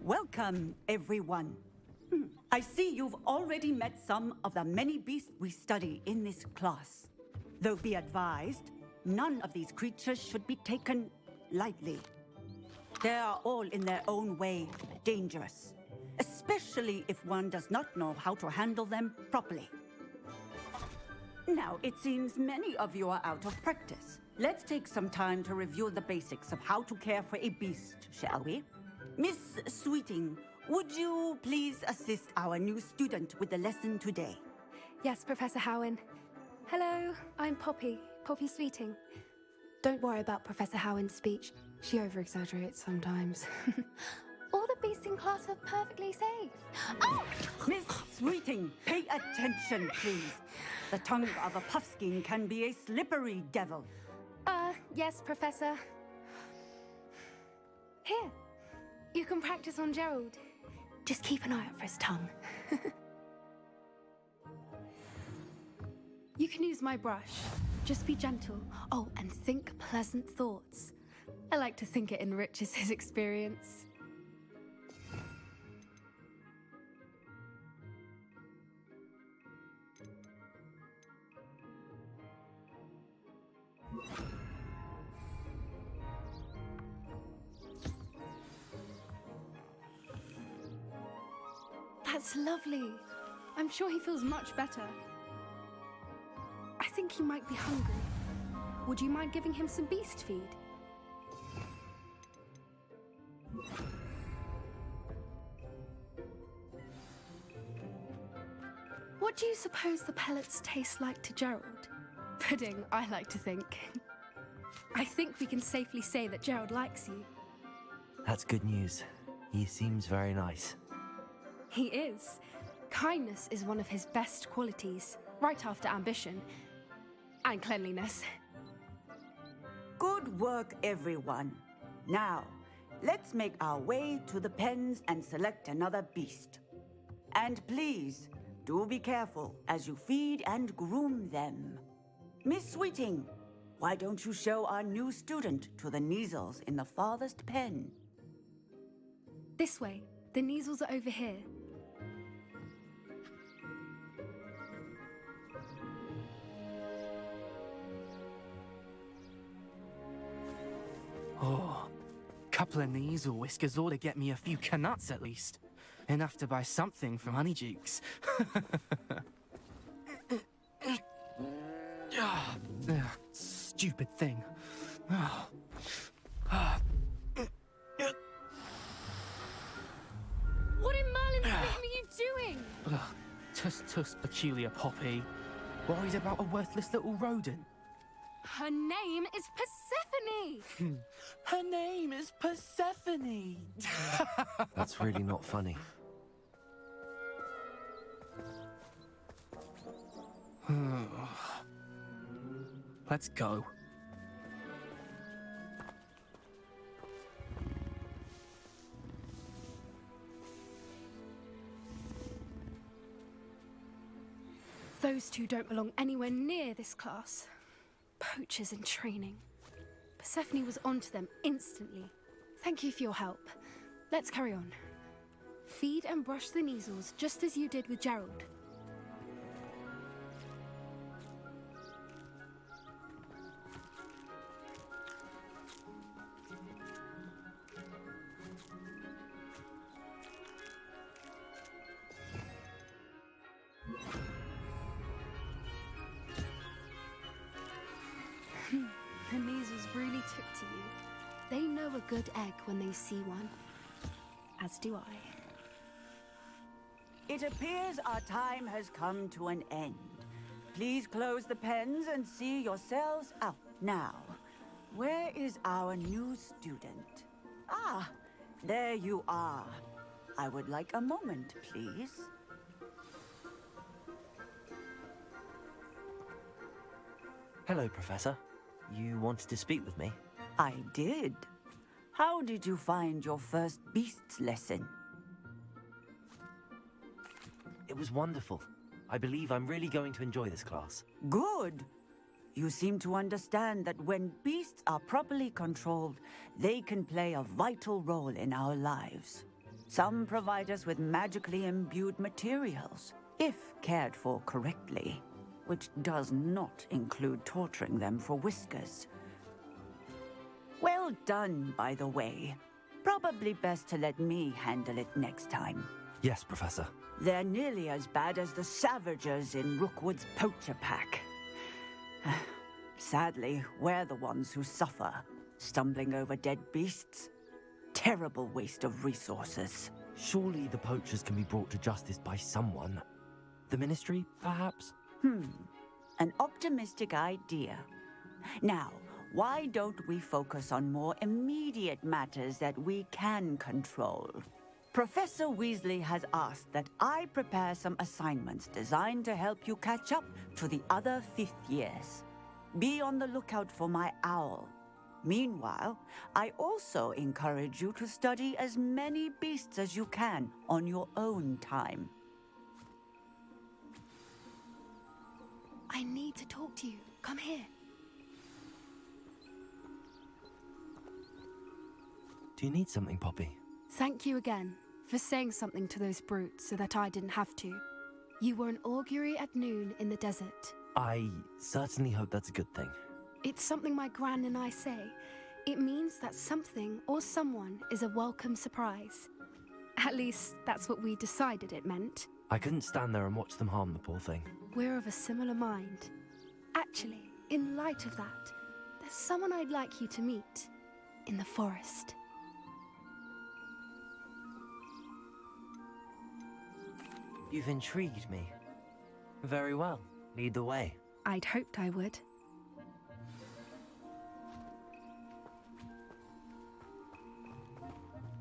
Welcome, everyone. I see you've already met some of the many beasts we study in this class. Though be advised, none of these creatures should be taken lightly. They are all in their own way dangerous, especially if one does not know how to handle them properly. Now, it seems many of you are out of practice. Let's take some time to review the basics of how to care for a beast, shall we? Miss Sweeting, would you please assist our new student with the lesson today? Yes, Professor Howen. Hello, I'm Poppy Sweeting. Don't worry about Professor Howen's speech. She over-exaggerates sometimes. All the beasts in class are perfectly safe. Oh! Miss Sweeting, pay attention, please. The tongue of a puffskein can be a slippery devil. Yes, Professor. Here, you can practice on Gerald. Just keep an eye out for his tongue. You can use my brush. Just be gentle. Oh, and think pleasant thoughts. I like to think it enriches his experience. That's lovely. I'm sure he feels much better. I think he might be hungry. Would you mind giving him some beast feed? What do you suppose the pellets taste like to Gerald? Pudding, I like to think. I think we can safely say that Gerald likes you. That's good news. He seems very nice. He is. Kindness is one of his best qualities, right after ambition and cleanliness. Good work, everyone. Now, let's make our way to the pens and select another beast. And please, do be careful as you feed and groom them. Miss Sweeting, why don't you show our new student to the Neasels in the farthest pen? This way. The Neasels are over here. Oh, couple of Neasel whiskers ought to get me a few canuts at least. Enough to buy something from Honeydukes. Stupid thing. What in Merlin's name are you doing? Tuss, peculiar Poppy. Worried about a worthless little rodent. Her name is Persephone! Her name is Persephone! That's really not funny. Let's go. Those two don't belong anywhere near this class. Poachers in training. Persephone was onto them instantly. Thank you for your help. Let's carry on. Feed and brush the Neasels just as you did with Gerald. The Neasels really took to you. They know a good egg when they see one. As do I. It appears our time has come to an end. Please close the pens and see yourselves out. Now, where is our new student? Ah, there you are. I would like a moment, please. Hello, Professor. You wanted to speak with me? I did. How did you find your first beasts lesson? It was wonderful. I believe I'm really going to enjoy this class. Good. You seem to understand that when beasts are properly controlled, they can play a vital role in our lives. Some provide us with magically imbued materials, if cared for correctly, which does not include torturing them for whiskers. Well done, by the way. Probably best to let me handle it next time. Yes, Professor. They're nearly as bad as the Savagers in Rookwood's poacher pack. Sadly, we're the ones who suffer, stumbling over dead beasts. Terrible waste of resources. Surely the poachers can be brought to justice by someone. The Ministry, perhaps? An optimistic idea. Now, why don't we focus on more immediate matters that we can control? Professor Weasley has asked that I prepare some assignments designed to help you catch up to the other fifth years. Be on the lookout for my owl. Meanwhile, I also encourage you to study as many beasts as you can on your own time. I need to talk to you. Come here. Do you need something, Poppy? Thank you again for saying something to those brutes so that I didn't have to. You were an augury at noon in the desert. I certainly hope that's a good thing. It's something my gran and I say. It means that something or someone is a welcome surprise. At least, that's what we decided it meant. I couldn't stand there and watch them harm the poor thing. We're of a similar mind. Actually, in light of that, there's someone I'd like you to meet in the forest. You've intrigued me. Very well. Lead the way. I'd hoped I would.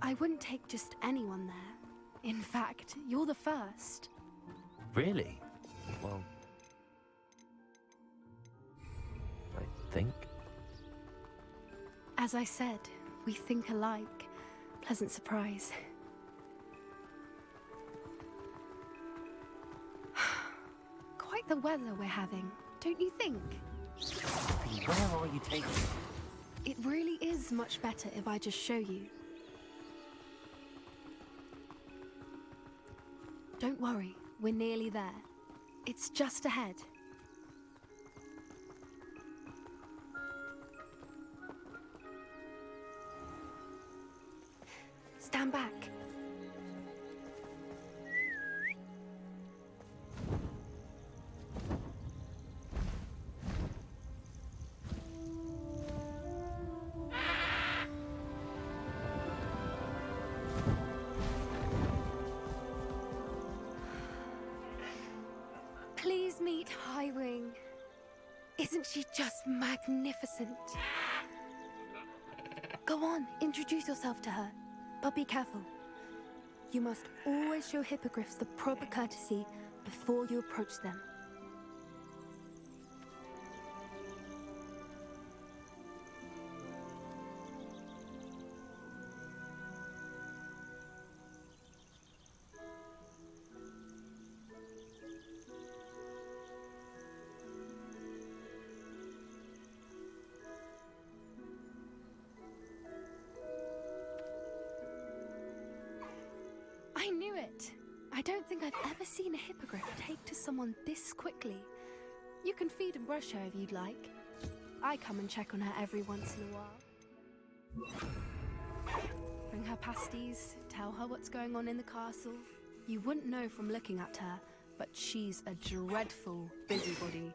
I wouldn't take just anyone there. In fact, you're the first. Really? Well, I think. As I said, we think alike. Pleasant surprise. Quite the weather we're having, don't you think? Where are you taking me? It really is much better if I just show you. Don't worry, we're nearly there. It's just ahead. Stand back. Please meet Highwing. Isn't she just magnificent? Go on, introduce yourself to her. But be careful. You must always show hippogriffs the proper courtesy before you approach them. I knew it! I don't think I've ever seen a hippogriff take to someone this quickly. You can feed and brush her if you'd like. I come and check on her every once in a while. Bring her pasties, tell her what's going on in the castle. You wouldn't know from looking at her, but she's a dreadful busybody.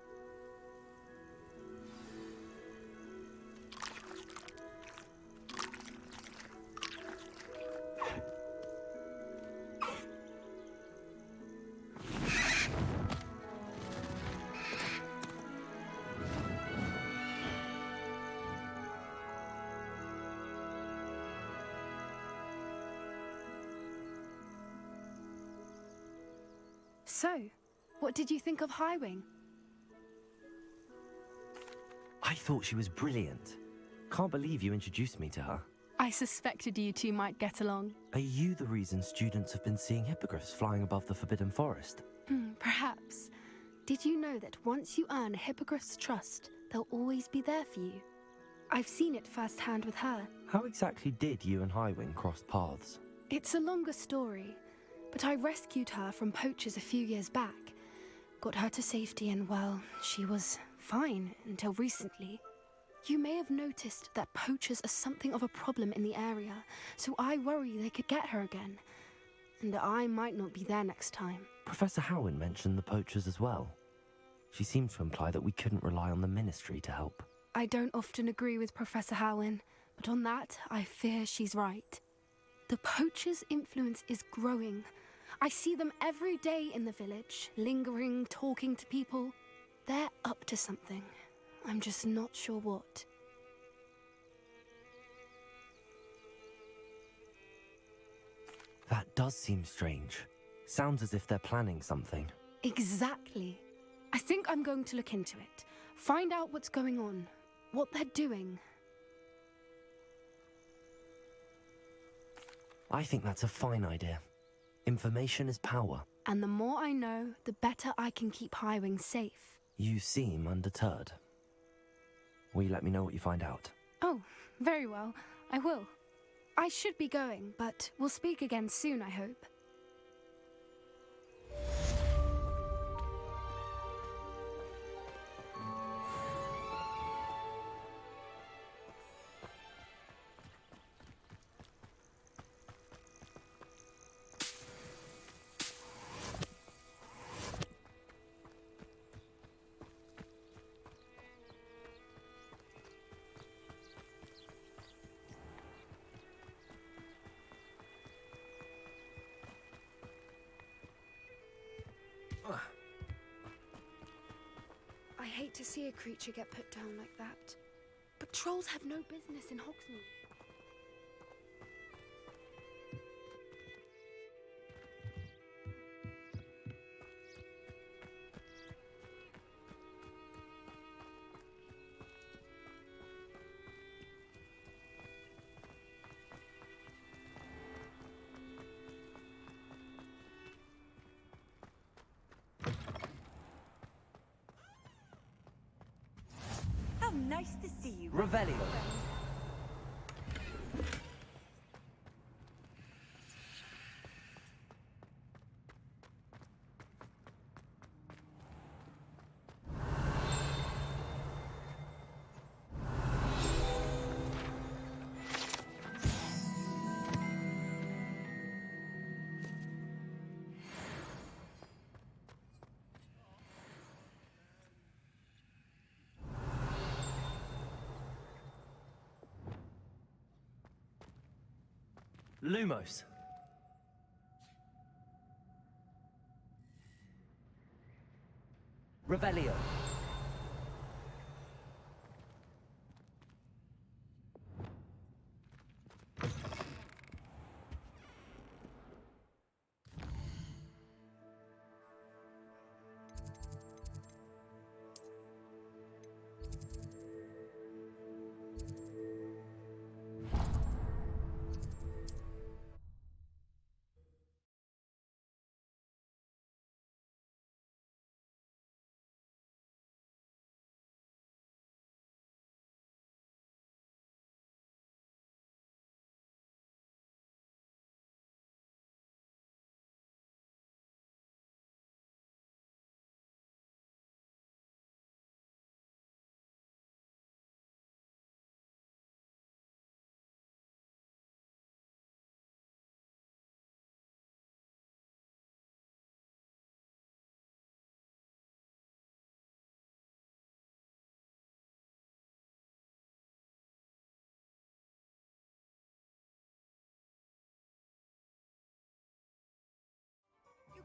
So, what did you think of Highwing? I thought she was brilliant. Can't believe you introduced me to her. I suspected you two might get along. Are you the reason students have been seeing hippogriffs flying above the Forbidden Forest? Perhaps. Did you know that once you earn a hippogriff's trust, they'll always be there for you? I've seen it firsthand with her. How exactly did you and Highwing cross paths? It's a longer story, but I rescued her from poachers a few years back. Got her to safety and, well, she was fine until recently. You may have noticed that poachers are something of a problem in the area, so I worry they could get her again. And I might not be there next time. Professor Howin mentioned the poachers as well. She seemed to imply that we couldn't rely on the Ministry to help. I don't often agree with Professor Howin, but on that, I fear she's right. The poachers' influence is growing. I see them every day in the village, lingering, talking to people. They're up to something. I'm just not sure what. That does seem strange. Sounds as if they're planning something. Exactly. I think I'm going to look into it. Find out what's going on, what they're doing. I think that's a fine idea. Information is power. And the more I know, the better I can keep Highwing safe. You seem undeterred. Will you let me know what you find out? Oh, very well. I will. I should be going, but we'll speak again soon, I hope. I hate to see a creature get put down like that. But trolls have no business in Hogsmeade. How nice to see you. Revelio. Lumos. Revelio.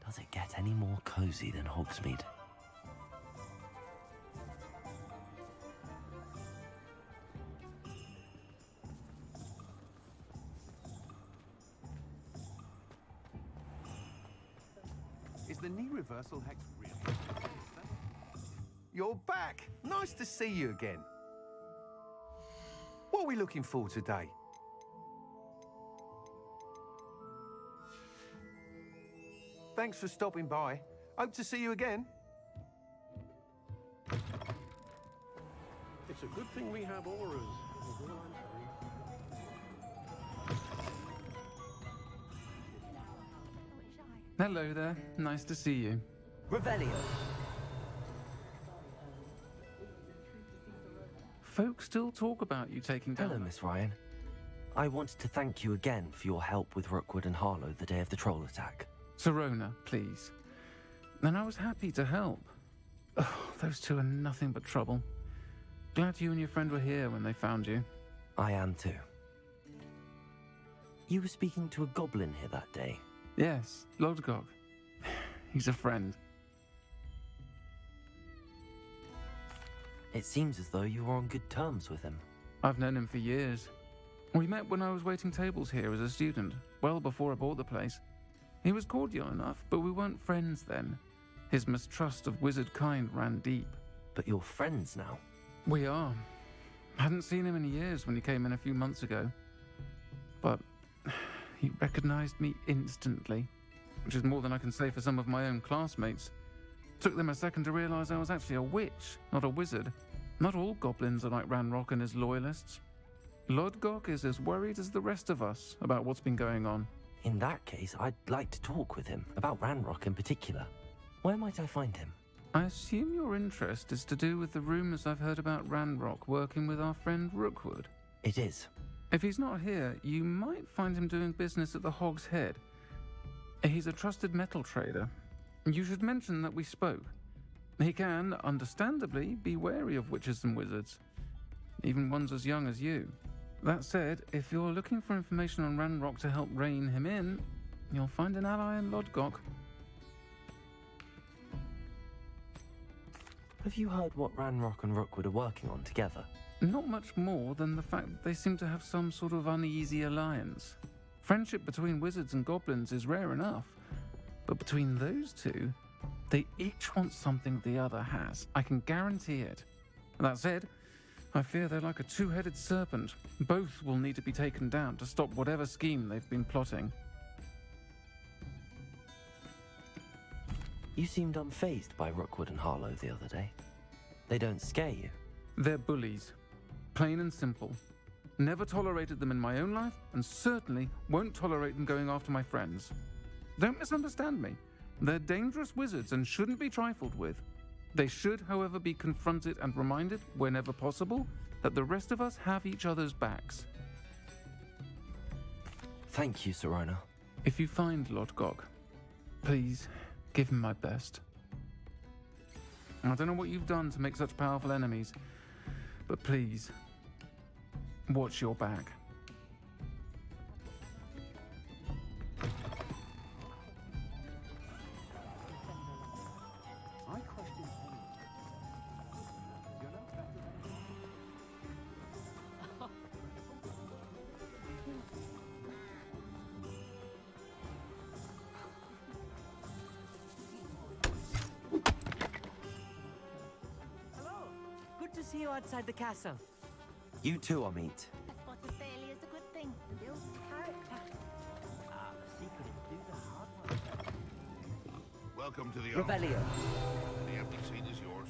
Does it get any more cozy than Hogsmeade? Is the knee reversal hex real? You're back! Nice to see you again. What are we looking for today? Thanks for stopping by. Hope to see you again. It's a good thing we have auras. Hello there. Nice to see you. Revelio. Folks still talk about you taking down... Hello, Miss Ryan. I wanted to thank you again for your help with Rookwood and Harlow the day of the troll attack. Sirona, please. And I was happy to help. Oh, those two are nothing but trouble. Glad you and your friend were here when they found you. I am too. You were speaking to a goblin here that day. Yes, Lodgok. He's a friend. It seems as though you were on good terms with him. I've known him for years. We met when I was waiting tables here as a student, well before I bought the place. He was cordial enough, but we weren't friends then. His mistrust of wizard kind ran deep. But you're friends now. We are. Hadn't seen him in years when he came in a few months ago. But he recognized me instantly, which is more than I can say for some of my own classmates. Took them a second to realize I was actually a witch, not a wizard. Not all goblins are like Ranrok and his loyalists. Lodgok is as worried as the rest of us about what's been going on. In that case, I'd like to talk with him, about Ranrok in particular. Where might I find him? I assume your interest is to do with the rumors I've heard about Ranrok working with our friend Rookwood. It is. If he's not here, you might find him doing business at the Hog's Head. He's a trusted metal trader. You should mention that we spoke. He can, understandably, be wary of witches and wizards, even ones as young as you. That said, if you're looking for information on Ranrok to help rein him in, you'll find an ally in Lodgok. Have you heard what Ranrok and Rookwood are working on together? Not much more than the fact that they seem to have some sort of uneasy alliance. Friendship between wizards and goblins is rare enough, but between those two, they each want something the other has. I can guarantee it. That said, I fear they're like a two-headed serpent. Both will need to be taken down to stop whatever scheme they've been plotting. You seemed unfazed by Rookwood and Harlow the other day. They don't scare you. They're bullies. Plain and simple. Never tolerated them in my own life, and certainly won't tolerate them going after my friends. Don't misunderstand me. They're dangerous wizards and shouldn't be trifled with. They should, however, be confronted and reminded, whenever possible, that the rest of us have each other's backs. Thank you, Sirona. If you find Lodgok, please give him my best. I don't know what you've done to make such powerful enemies, but please, watch your back. I question you know better Hello. Good to see you outside the castle. You too, Amit. A spot of failure is a good thing. Build character. The secret is do the hard work. Welcome to the Revelio. The empty seat is yours.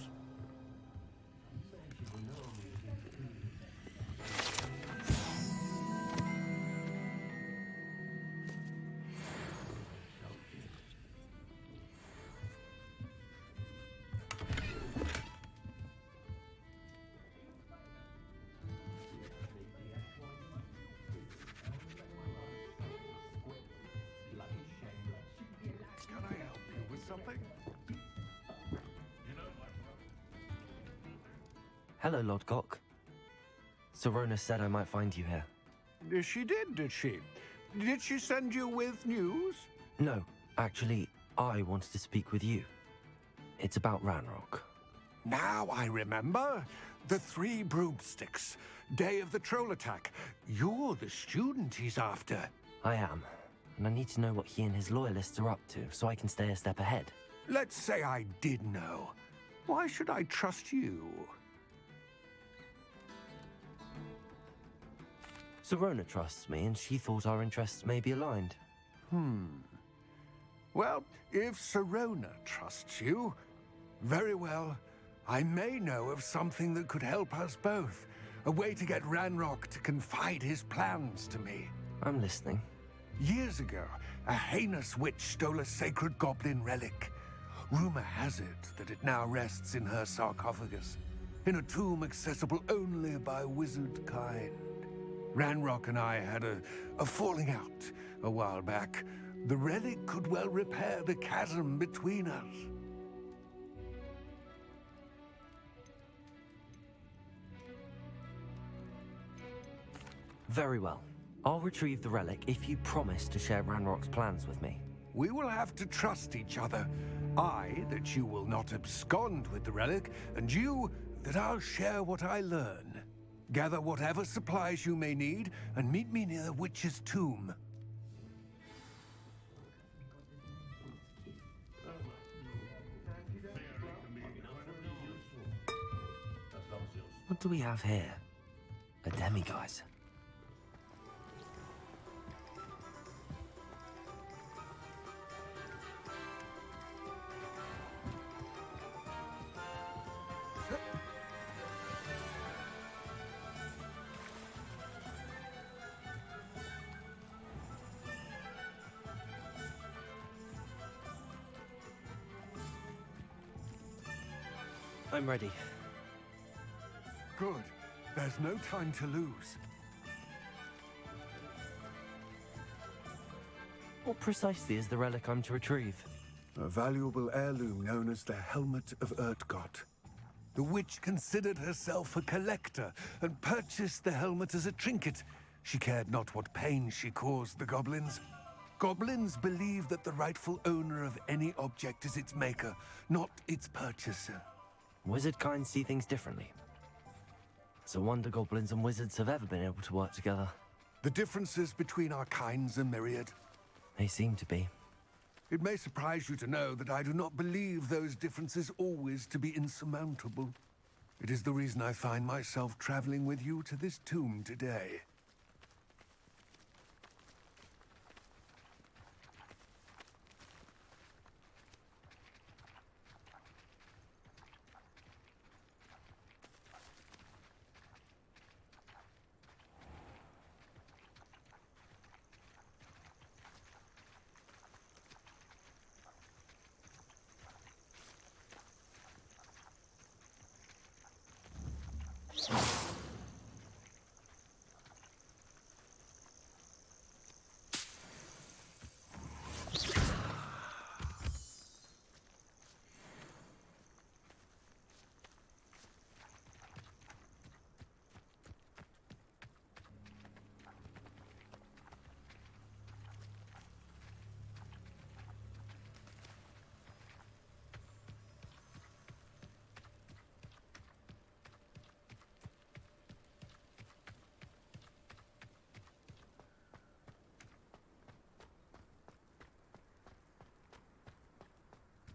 Can I help you with something? Hello, Lodgok. Sirona said I might find you here. She did she? Did she send you with news? No, actually, I wanted to speak with you. It's about Ranrok. Now I remember. The 3 broomsticks. Day of the troll attack. You're the student he's after. I am, and I need to know what he and his loyalists are up to so I can stay a step ahead. Let's say I did know. Why should I trust you? Sirona trusts me, and she thought our interests may be aligned. Well, if Sirona trusts you, very well. I may know of something that could help us both. A way to get Ranrok to confide his plans to me. I'm listening. Years ago, a heinous witch stole a sacred goblin relic. Rumor has it that it now rests in her sarcophagus, in a tomb accessible only by wizard kind. Ranrok and I had a falling out a while back. The relic could well repair the chasm between us. Very well. I'll retrieve the relic if you promise to share Ranrock's plans with me. We will have to trust each other. I, that you will not abscond with the relic, and you, that I'll share what I learn. Gather whatever supplies you may need, and meet me near the witch's tomb. What do we have here? A demiguise. I'm ready. Good. There's no time to lose. What precisely is the relic I'm to retrieve? A valuable heirloom known as the Helmet of Lodgoks. The witch considered herself a collector and purchased the helmet as a trinket. She cared not what pain she caused the goblins. Goblins believe that the rightful owner of any object is its maker, not its purchaser. Wizard kind see things differently. It's a wonder goblins and wizards have ever been able to work together. The differences between our kinds are myriad. They seem to be. It may surprise you to know that I do not believe those differences always to be insurmountable. It is the reason I find myself traveling with you to this tomb today.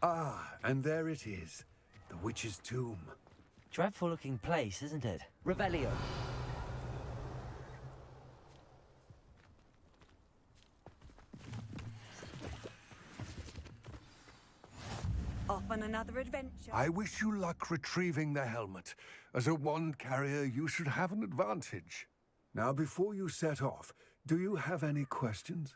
Ah, and there it is. The witch's tomb. Dreadful looking place, isn't it? Revelio. Off on another adventure. I wish you luck retrieving the helmet. As a wand carrier, you should have an advantage. Now, before you set off, do you have any questions?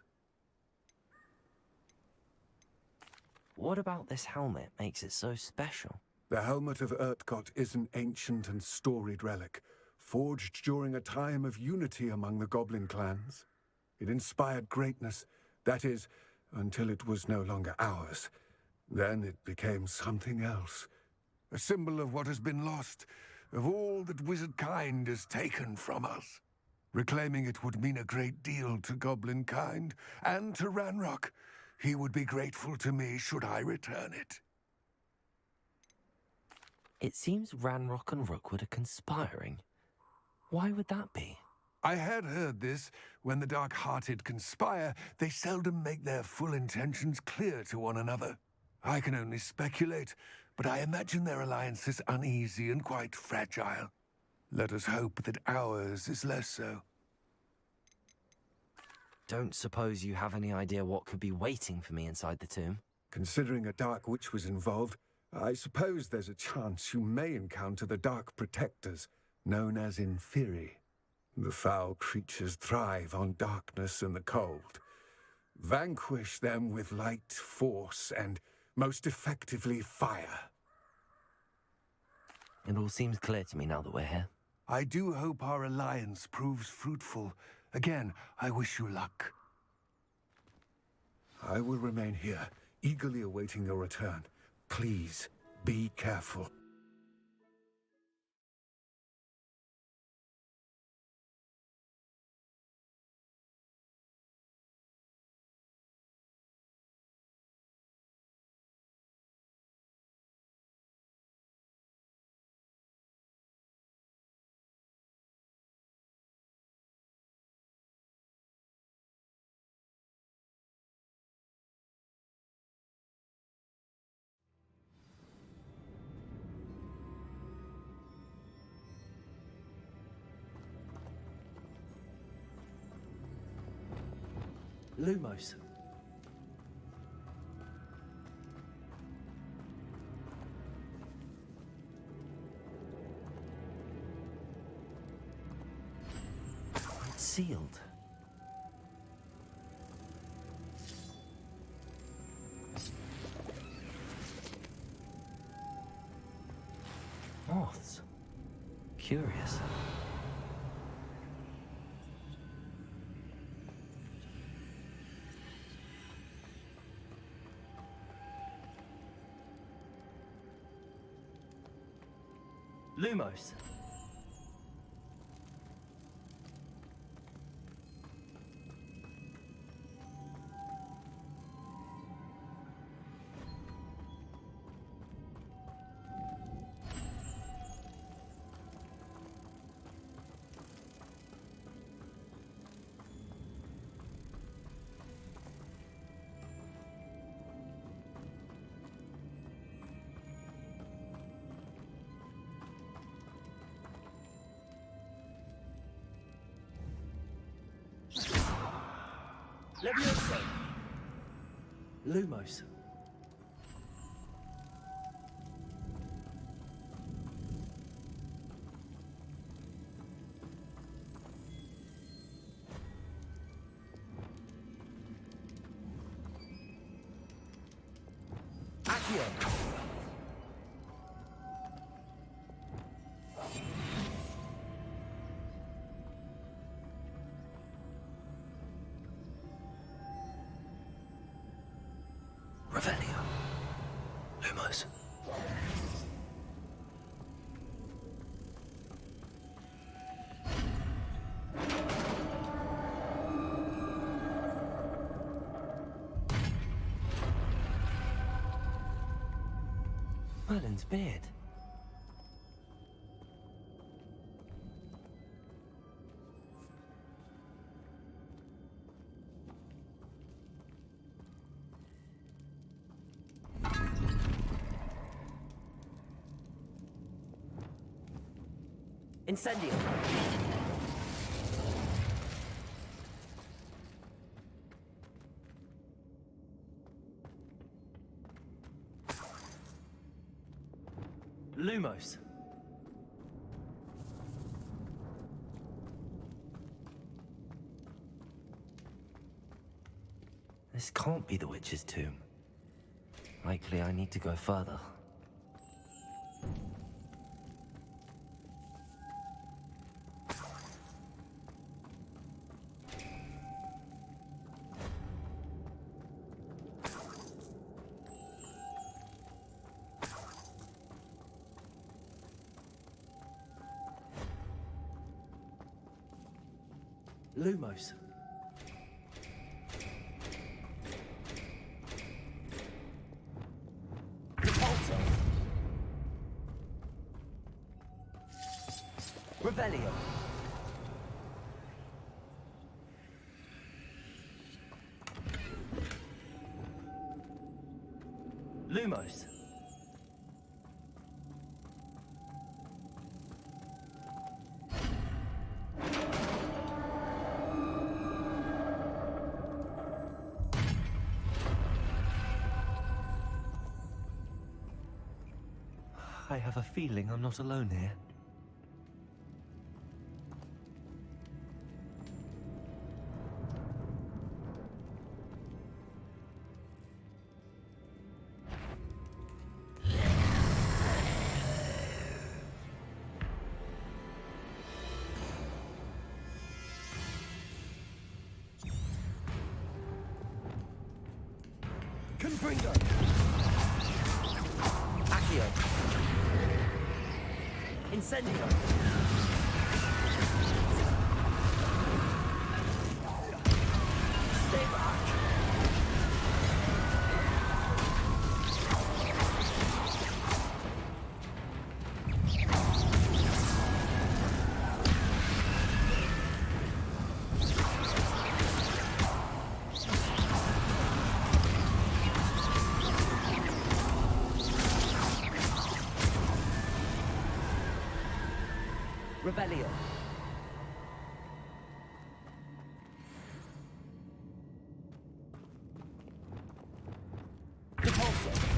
What about this helmet makes it so special? The Helmet of Lodgoks is an ancient and storied relic, forged during a time of unity among the goblin clans. It inspired greatness, that is, until it was no longer ours. Then it became something else. A symbol of what has been lost, of all that wizard kind has taken from us. Reclaiming it would mean a great deal to goblin kind, and to Ranrok. He would be grateful to me should I return it. It seems Ranrok and Rookwood are conspiring. Why would that be? I had heard this. When the dark-hearted conspire, they seldom make their full intentions clear to one another. I can only speculate, but I imagine their alliance is uneasy and quite fragile. Let us hope that ours is less so. Don't suppose you have any idea what could be waiting for me inside the tomb? Considering a dark witch was involved, I suppose there's a chance you may encounter the Dark Protectors, known as Inferi. The foul creatures thrive on darkness and the cold. Vanquish them with light, force, and most effectively fire. It all seems clear to me now that we're here. I do hope our alliance proves fruitful. Again, I wish you luck. I will remain here, eagerly awaiting your return. Please, be careful. Lumos. It's sealed. Moths. Curious. Lumos. Levioso. Lumos. Accio. Revelio. Lumos. Merlin's beard. Incendio. Lumos. This can't be the witch's tomb. Likely I need to go further. Lumos. Repulsor. Revelio. Lumos. I have a feeling I'm not alone here. Incendio! Stay back! Rebellion. Repulsor.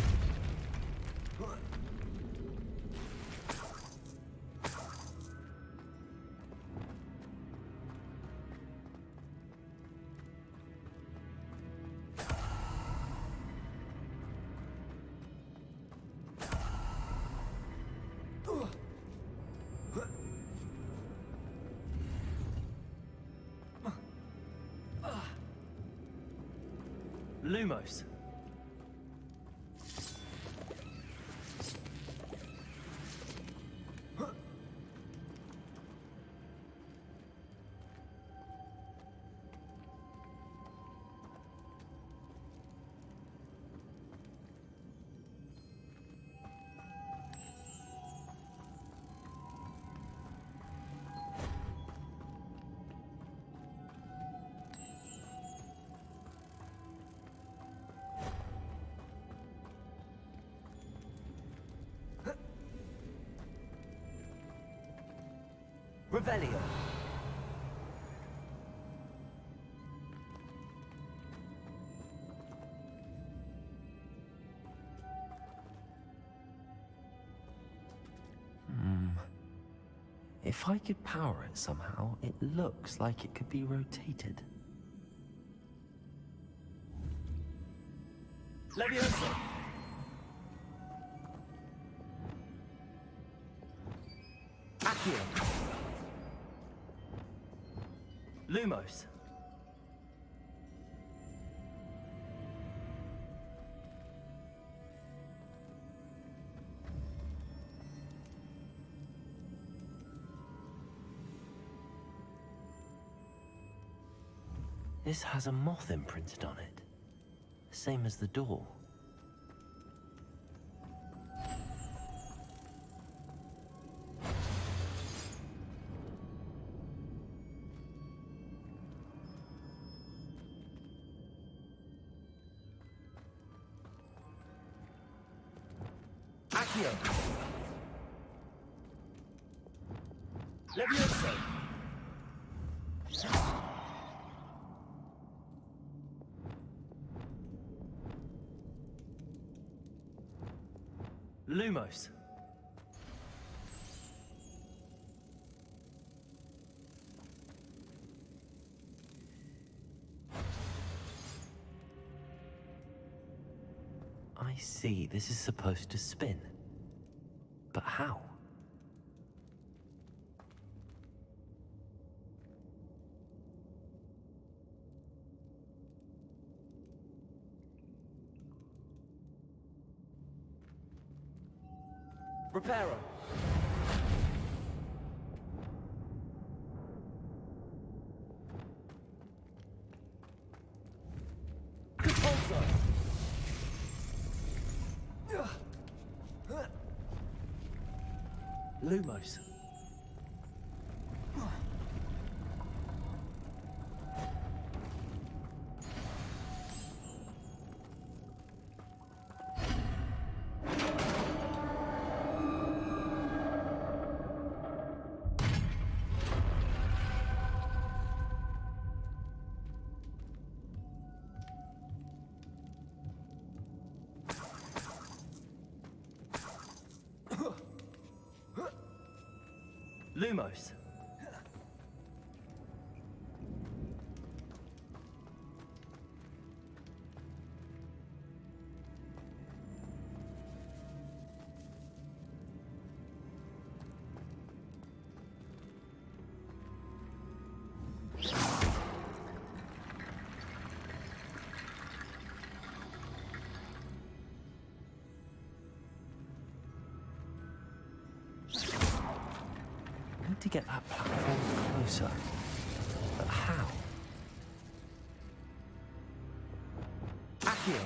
Lumos. Revelio. If I could power it somehow, it looks like it could be rotated. Leviosa! Accio! Lumos! This has a moth imprinted on it. Same as the door. Accio! Leviosa! Lumos. I see, this is supposed to spin. But how? Reparo. Repulsor. Lumos. Lumos. to get that platform closer. But how? Accio!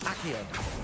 Accio!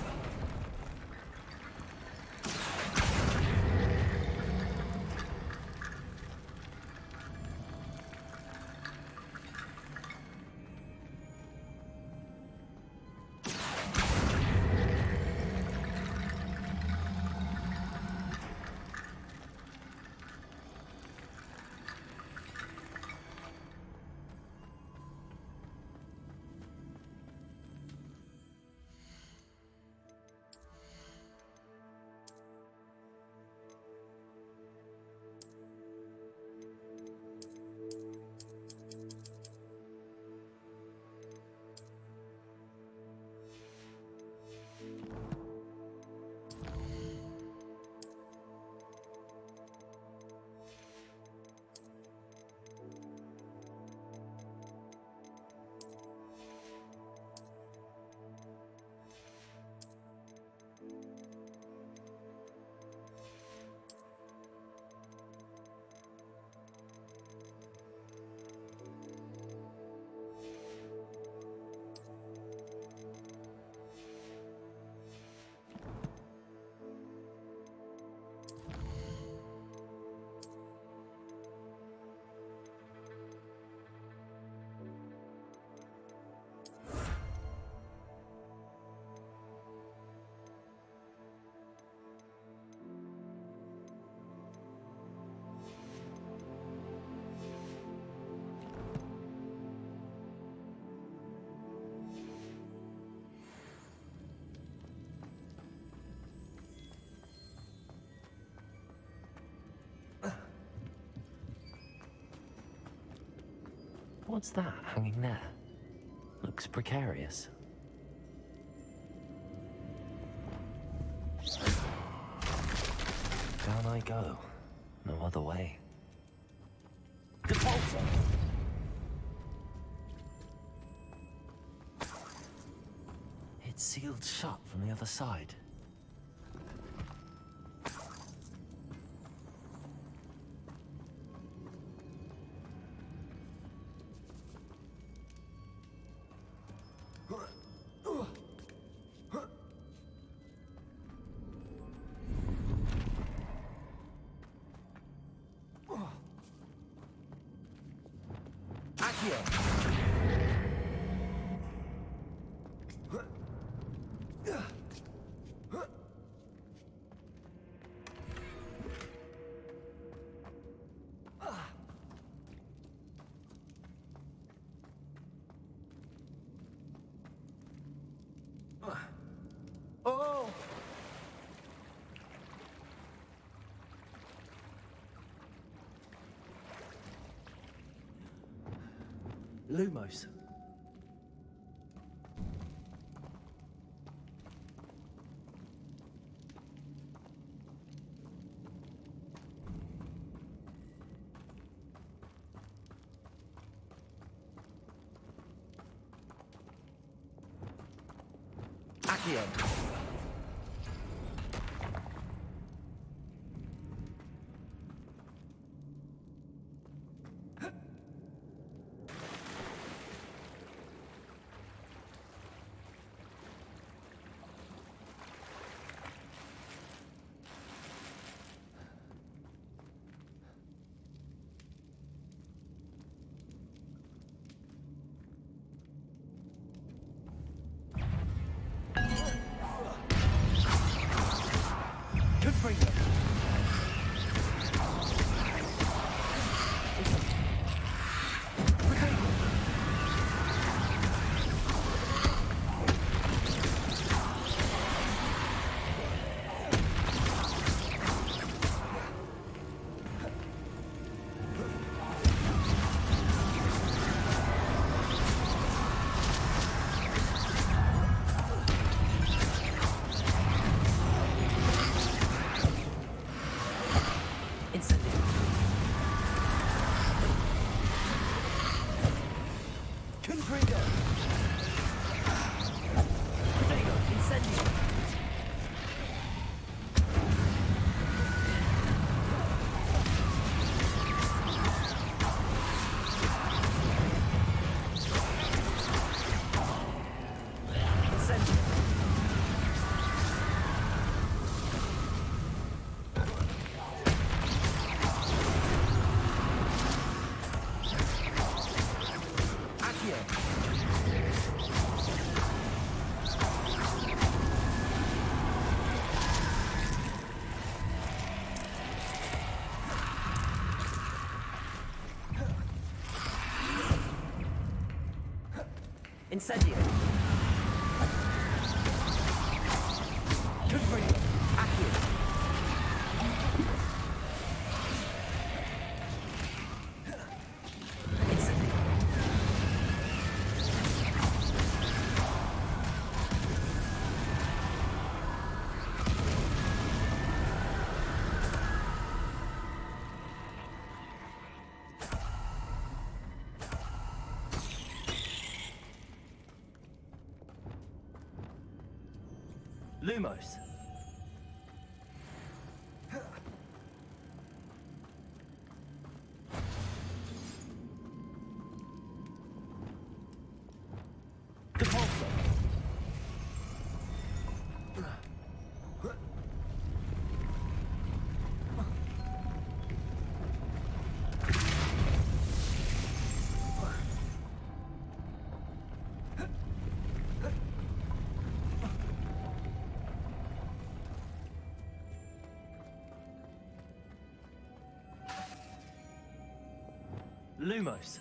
What's that hanging there? Looks precarious. Down I go. No other way. Repulsor! It's sealed shut from the other side. Oh! Lumos. Accio. Good for you. Incendio. Good for you. Accio. Incendio. Lumos. Depulso. Lumos.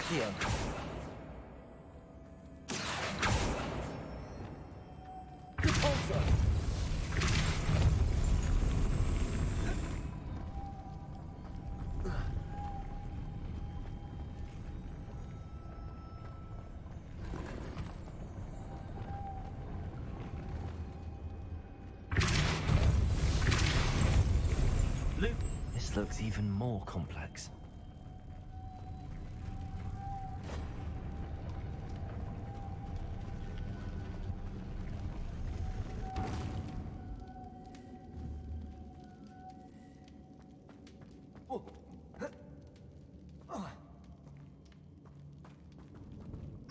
Accio. Repulsor. Luke, this looks even more complex.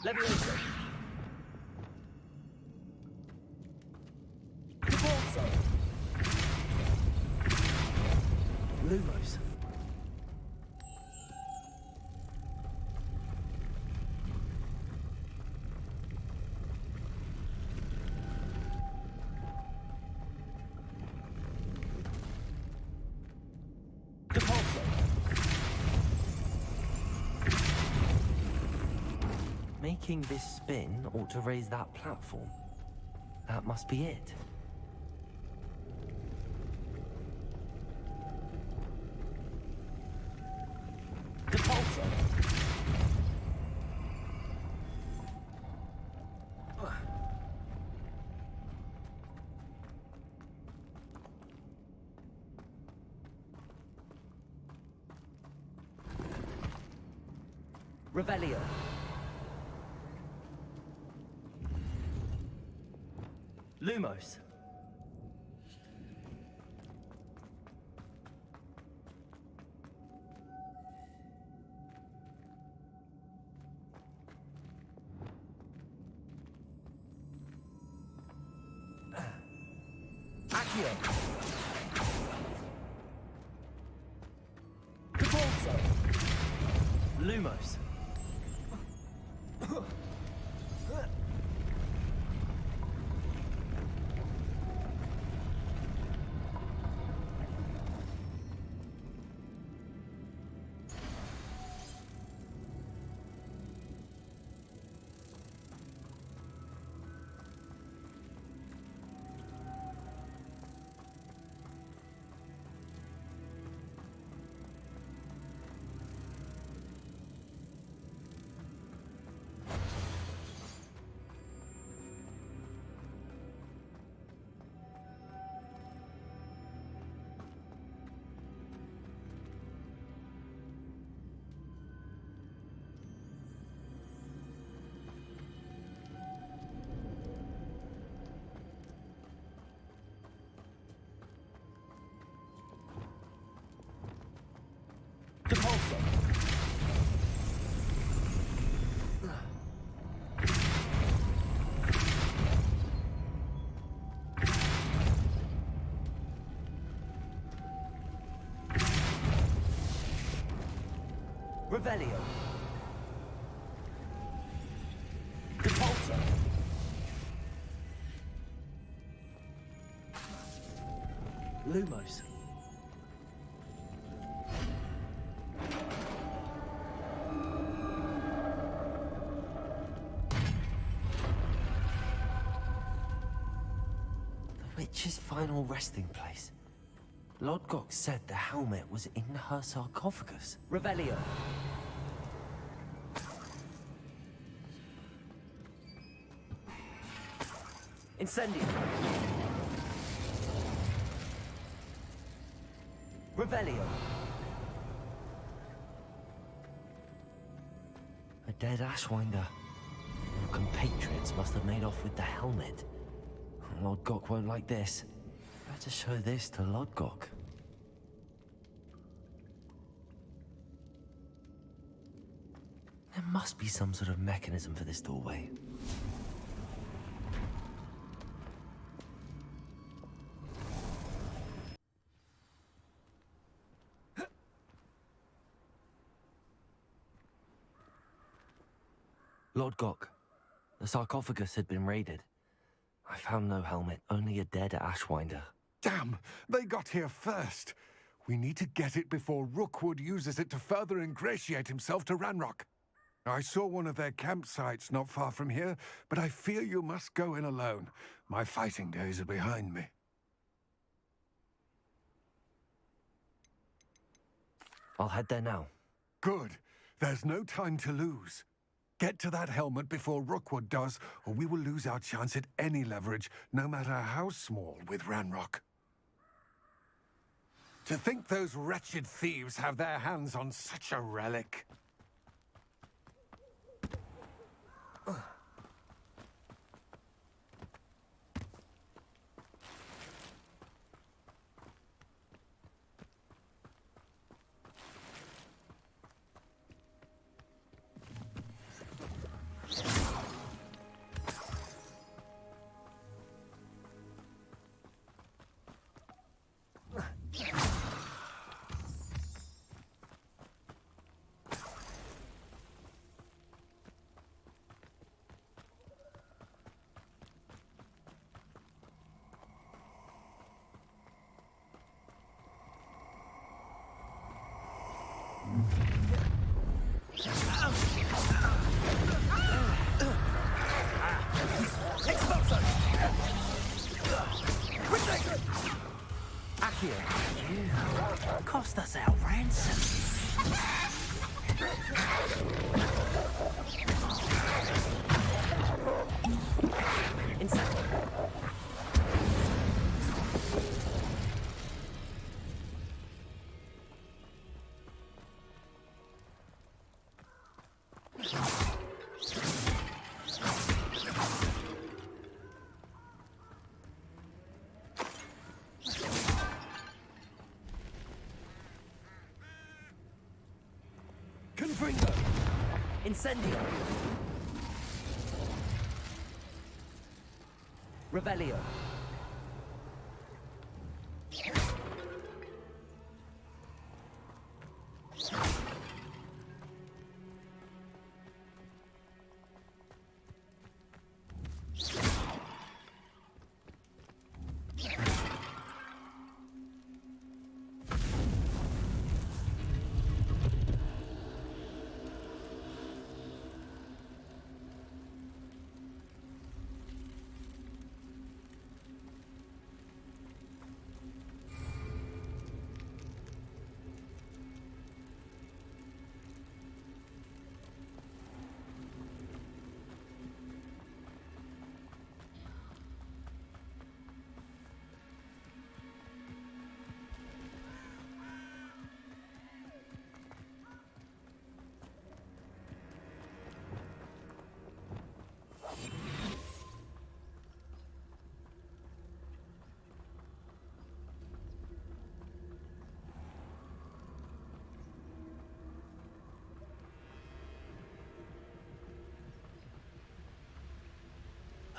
Leviation. Repulsor. Lumos. Repulsor. Making this spin ought to raise that platform. That must be it. Repulsor. Revelio. Lumos. Accio. Repulsor. Lumos. Repulsor. Revelio. Repulsor. Lumos. The witch's final resting place. Lodgoks said the helmet was in her sarcophagus. Revelio. Incendio. Revelio. A dead Ashwinder. Your compatriots must have made off with the helmet. Lodgok won't like this. Better show this to Lodgok. There must be some sort of mechanism for this doorway. Lodgok, the sarcophagus had been raided. I found no helmet, only a dead Ashwinder. Damn! They got here first. We need to get it before Rookwood uses it to further ingratiate himself to Ranrok. I saw one of their campsites not far from here, but I fear you must go in alone. My fighting days are behind me. I'll head there now. Good. There's no time to lose. Get to that helmet before Rookwood does, or we will lose our chance at any leverage, no matter how small, with Ranrok. To think those wretched thieves have their hands on such a relic. Cost us our ransom. Inside. Confringo! Incendio. Revelio.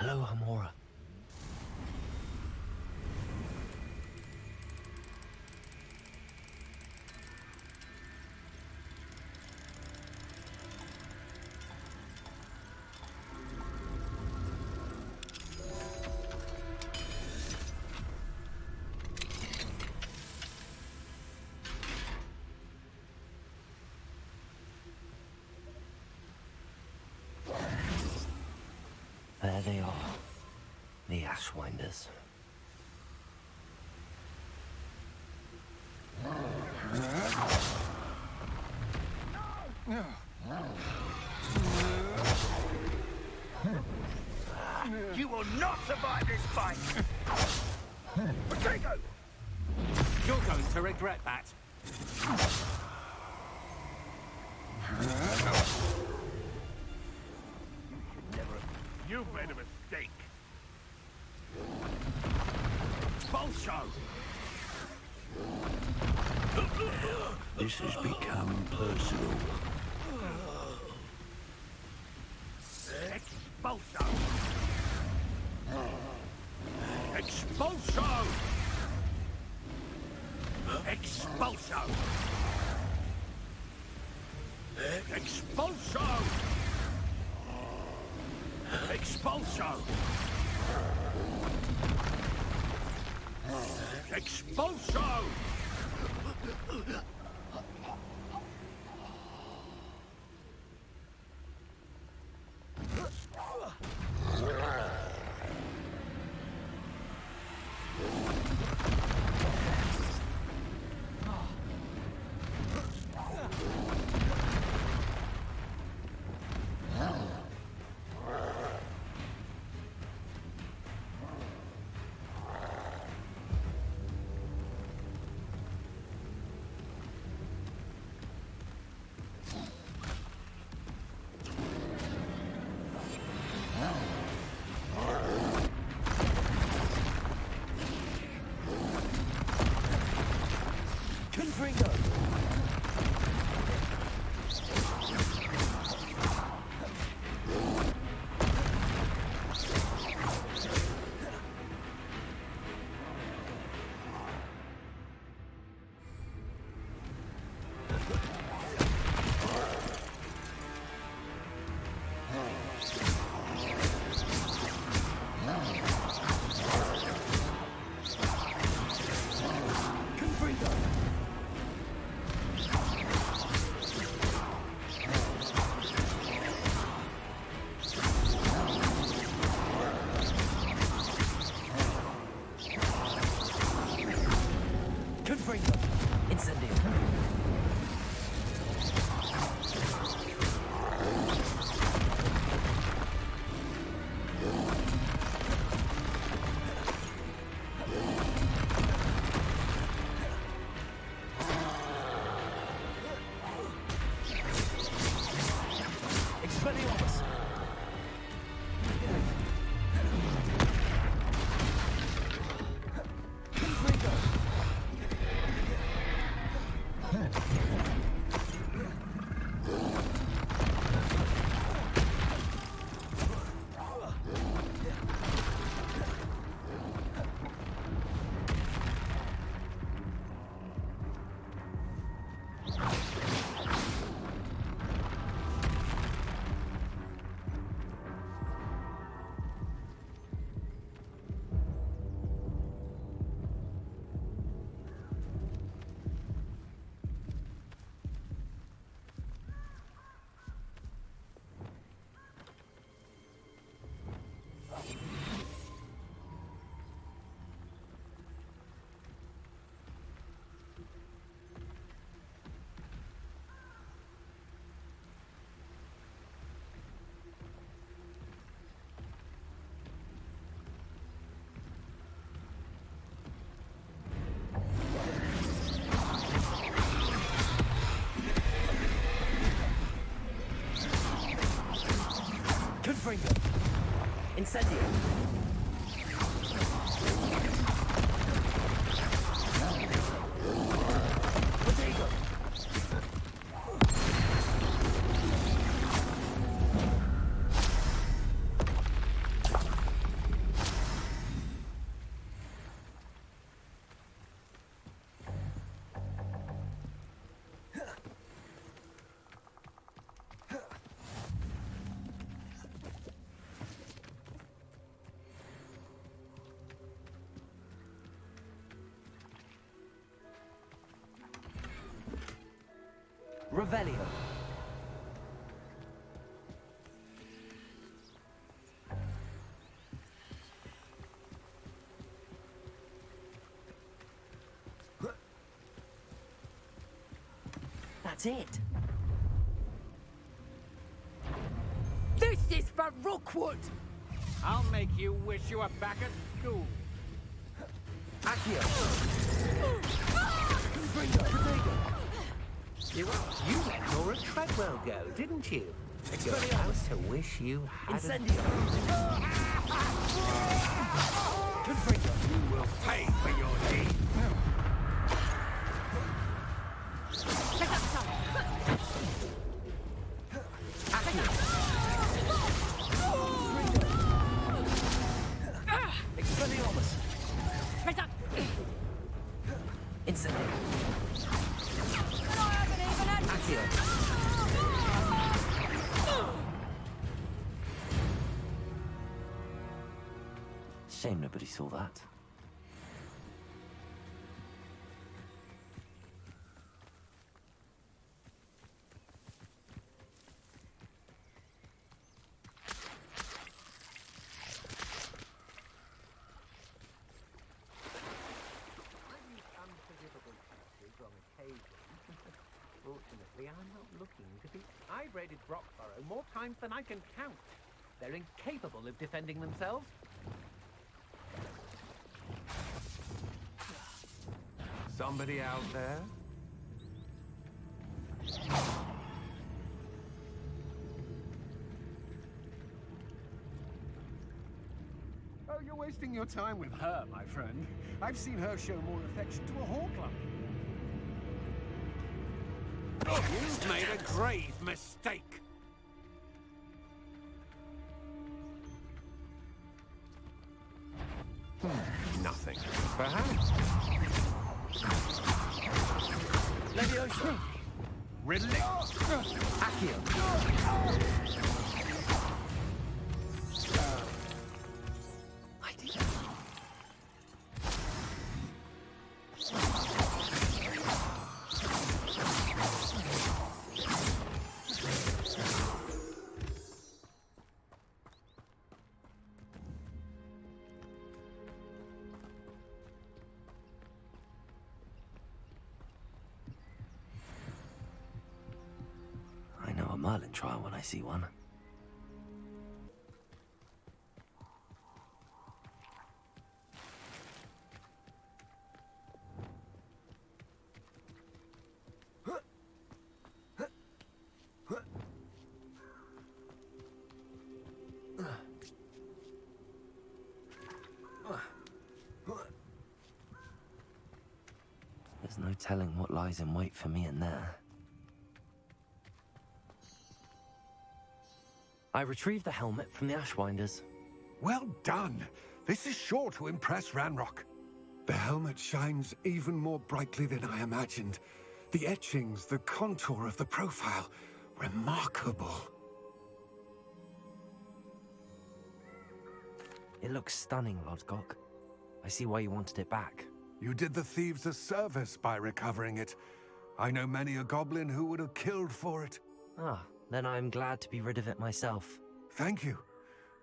Hello, Hamora. There they are, the Ashwinders. You will not survive this fight! Rodrigo! You're going to regret that. You've made a mistake. Bolsho! This has become personal. Expulso! Expulso! Expulso! Expulso! Expulso! Expulso! Expelliarmus! Confringo! Incendio! Potato! Revelio. That's it. This is for Rookwood! I'll make you wish you were back at school. Accio. Confringo. Potato. You let Laura Treadwell go, didn't you? You're supposed to wish you hadn't. Incendio. Confringo. You will pay for your deed. Pick up some! Expelliarmus. Pick up! Incendio. Accio. Shame nobody saw that. Unforgivable touches on occasion. Fortunately, I'm not looking to be. I've raided Brockborough more times than I can count. They're incapable of defending themselves. Somebody out there? Oh, you're wasting your time with her, my friend. I've seen her show more affection to a horcrux. You've made a grave mistake. Nothing. Perhaps. Leviosa. Release. Accio. I did it. I know a Merlin trial when I see one. There's no telling what lies in wait for me in there. I retrieved the helmet from the Ashwinders. Well done. This is sure to impress Ranrok. The helmet shines even more brightly than I imagined. The etchings, the contour of the profile, remarkable. It looks stunning, Lodgok. I see why you wanted it back. You did the thieves a service by recovering it. I know many a goblin who would have killed for it. Ah, then I'm glad to be rid of it myself. Thank you.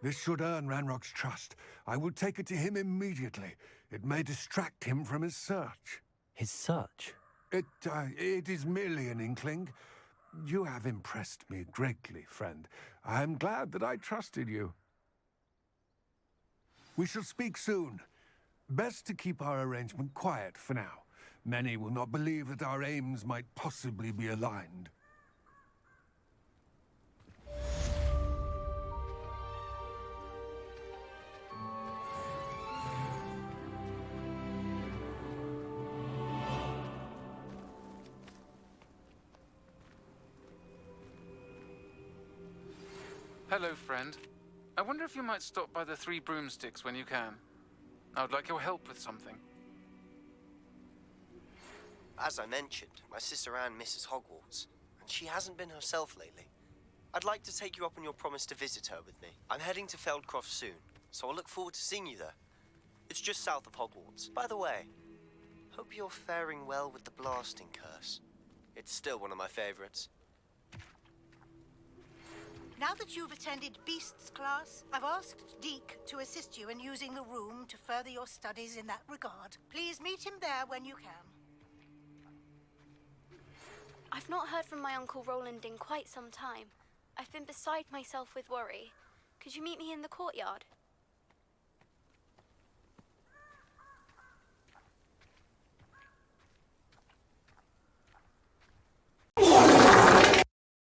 This should earn Ranrock's trust. I will take it to him immediately. It may distract him from his search. His search? It is merely an inkling. You have impressed me greatly, friend. I am glad that I trusted you. We shall speak soon. Best to keep our arrangement quiet for now. Many will not believe that our aims might possibly be aligned. Hello, friend. I wonder if you might stop by the Three Broomsticks when you can. I would like your help with something. As I mentioned, my sister Anne misses Hogwarts, and she hasn't been herself lately. I'd like to take you up on your promise to visit her with me. I'm heading to Feldcroft soon, so I'll look forward to seeing you there. It's just south of Hogwarts. By the way, hope you're faring well with the blasting curse. It's still one of my favorites. Now that you've attended Beasts class, I've asked Deke to assist you in using the room to further your studies in that regard. Please meet him there when you can. I've not heard from my Uncle Roland in quite some time. I've been beside myself with worry. Could you meet me in the courtyard?